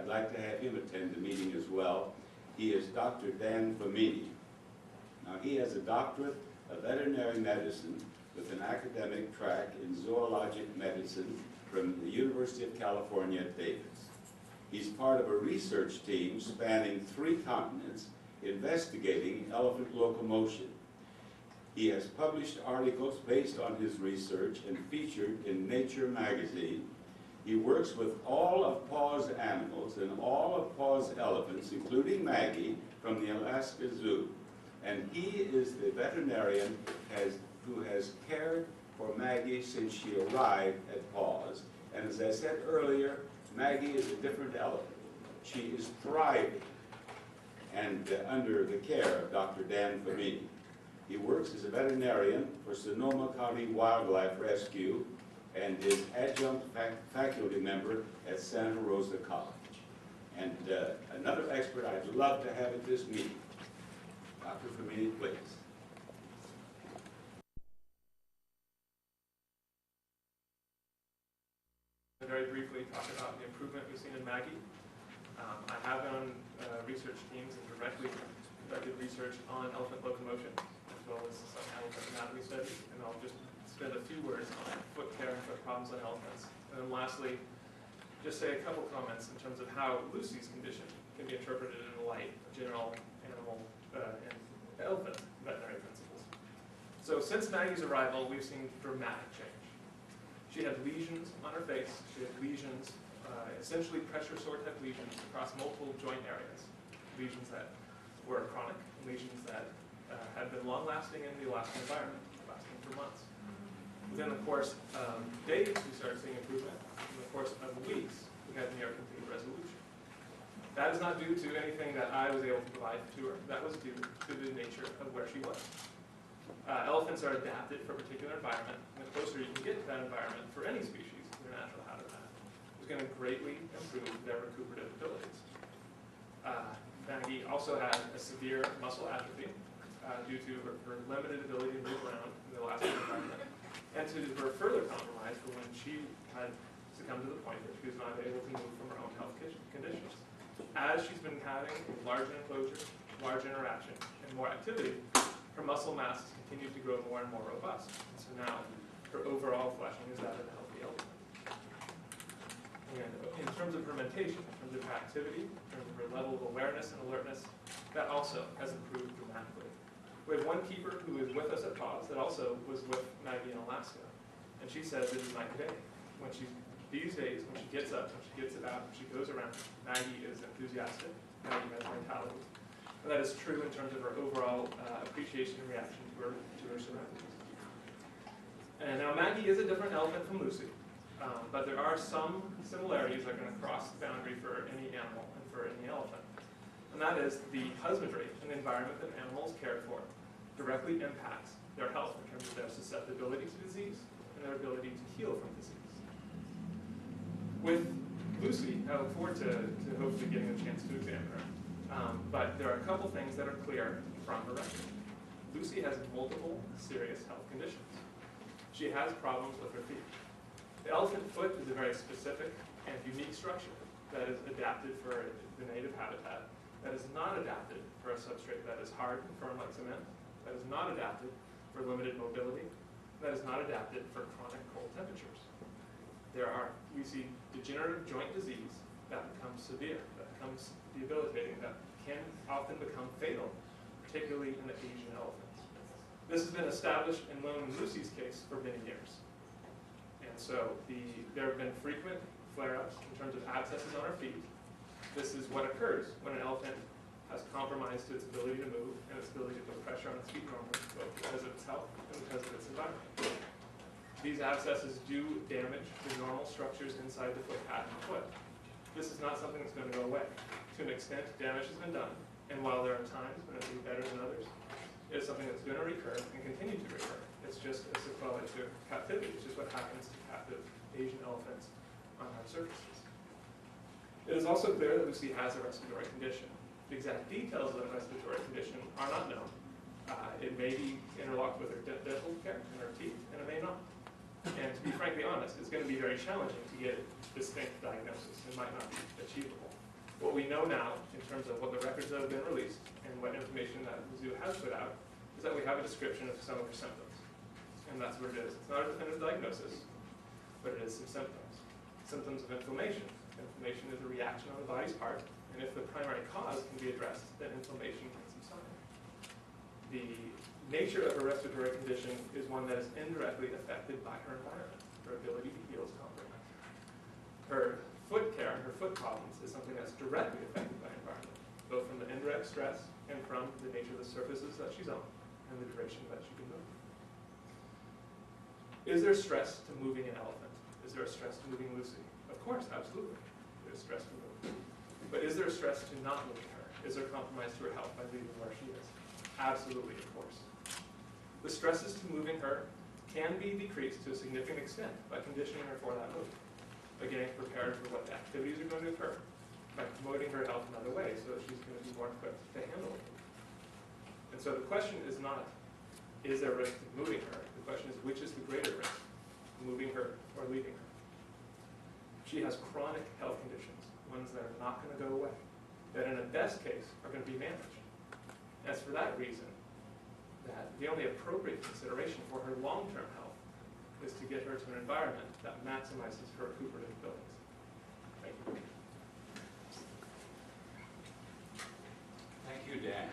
I'd like to have him attend the meeting as well. He is Dr. Dan Famini. Now, he has a doctorate of veterinary medicine with an academic track in zoologic medicine from the University of California at Davis. He's part of a research team spanning 3 continents investigating elephant locomotion. He has published articles based on his research and featured in Nature magazine. He works with all of Paul's animals and all of Paul's elephants, including Maggie, from the Alaska Zoo. And he is the veterinarian who has cared for Maggie since she arrived at Paul's. And as I said earlier, Maggie is a different elephant. She is thriving and under the care of Dr. Dan Famini. He works as a veterinarian for Sonoma County Wildlife Rescue and is adjunct faculty member at Santa Rosa College. And another expert I'd love to have at this meeting. Dr. Famini, please. Very briefly talk about the improvement we've seen in Maggie. I have been on research teams and directly conducted research on elephant locomotion, as well as some elephant anatomy studies, and I'll just spend a few words on foot care and foot problems on elephants. And then lastly, just say a couple comments in terms of how Lucy's condition can be interpreted in the light of general animal and elephant veterinary principles. So since Maggie's arrival, we've seen dramatic change. She had lesions on her face. She had lesions, essentially pressure sore type lesions across multiple joint areas. Lesions that were chronic, lesions that had been long-lasting in the Alaskan environment, lasting for months. Within the course of days, we started seeing improvement. In the course of weeks, we had near complete resolution. That is not due to anything that I was able to provide to her. That was due to the nature of where she was. Elephants are adapted for a particular environment, and the closer you can get to that environment for any species in their natural habitat, is going to greatly improve their recuperative abilities. Maggie also had a severe muscle atrophy due to her limited ability to move around in the Alaskan environment, and to her further compromise for when she had succumbed to the point where she was not able to move from her own health conditions. As she's been having larger enclosure, large interaction, and more activity, her muscle mass has continued to grow more and more robust. And so now her overall fleshing is that of a healthy elephant. And in terms of her mentation, in terms of her activity, in terms of her level of awareness and alertness, that also has improved dramatically. We have one keeper who is with us at PAWS that also was with Maggie in Alaska. And she says it is night and day. These days, when she gets up, when she gets about, when she goes around, Maggie is enthusiastic. Maggie has mentality. And that is true in terms of her overall appreciation and reaction to her surroundings. And now Maggie is a different elephant from Lucy, but there are some similarities that are going to cross the boundary for any animal and for any elephant. And that is the husbandry and the environment that animals cared for directly impacts their health in terms of their susceptibility to disease and their ability to heal from disease. With Lucy, I look forward to hopefully getting a chance to examine her. But there are a couple things that are clear from her record. Lucy has multiple serious health conditions. She has problems with her feet. The elephant foot is a very specific and unique structure that is adapted for the native habitat, that is not adapted for a substrate that is hard and firm like cement, that is not adapted for limited mobility, that is not adapted for chronic cold temperatures. We see degenerative joint disease that becomes severe, that becomes debilitating, that can often become fatal, particularly in the Asian elephants. This has been established and known in Lucy's case for many years. And so there have been frequent flare-ups in terms of abscesses on her feet. This is what occurs when an elephant has compromised to its ability to move and its ability to put pressure on its feet normally, both because of its health and because of its environment. These abscesses do damage the normal structures inside the foot pad and the foot. This is not something that's going to go away. To an extent, damage has been done, and while there are times when it will be better than others, it is something that's going to recur and continue to recur. It's just a sequela to captivity. It's just what happens to captive Asian elephants on hard surfaces. It is also clear that Lucy has a respiratory condition. The exact details of that respiratory condition are not known. It may be interlocked with her dental care and her teeth, and it may not. And to be frankly honest, it's going to be very challenging to get a distinct diagnosis. It might not be achievable. What we know now, in terms of what the records that have been released and what information that the zoo has put out, is that we have a description of some of her symptoms. And that's what it is. It's not a definitive diagnosis, but it is some symptoms. Symptoms of inflammation. Inflammation is a reaction on the body's part, and if the primary cause can be addressed, then inflammation can subside. The nature of her respiratory condition is one that is indirectly affected by her environment. Her ability to heal is compromised. Her foot care, her foot problems, is something that's directly affected by environment, both from the indirect stress and from the nature of the surfaces that she's on and the duration that she can move. Is there stress to moving an elephant? Is there a stress to moving Lucy? Of course, absolutely. There's stress to move. But is there a stress to not moving her? Is there compromise to her health by leaving where she is? Absolutely, of course. The stresses to moving her can be decreased to a significant extent by conditioning her for that move. By getting prepared for what the activities are going to occur, by promoting her health in other ways so that she's going to be more equipped to handle it. And so the question is not, is there a risk to moving her? The question is, which is the greater risk, moving her or leaving her? She has chronic health conditions, ones that are not going to go away, that in a best case are going to be managed. And it's for that reason that the only appropriate consideration for her long-term health is to get her to an environment that maximizes her recuperative abilities. Thank you. Thank you, Dan.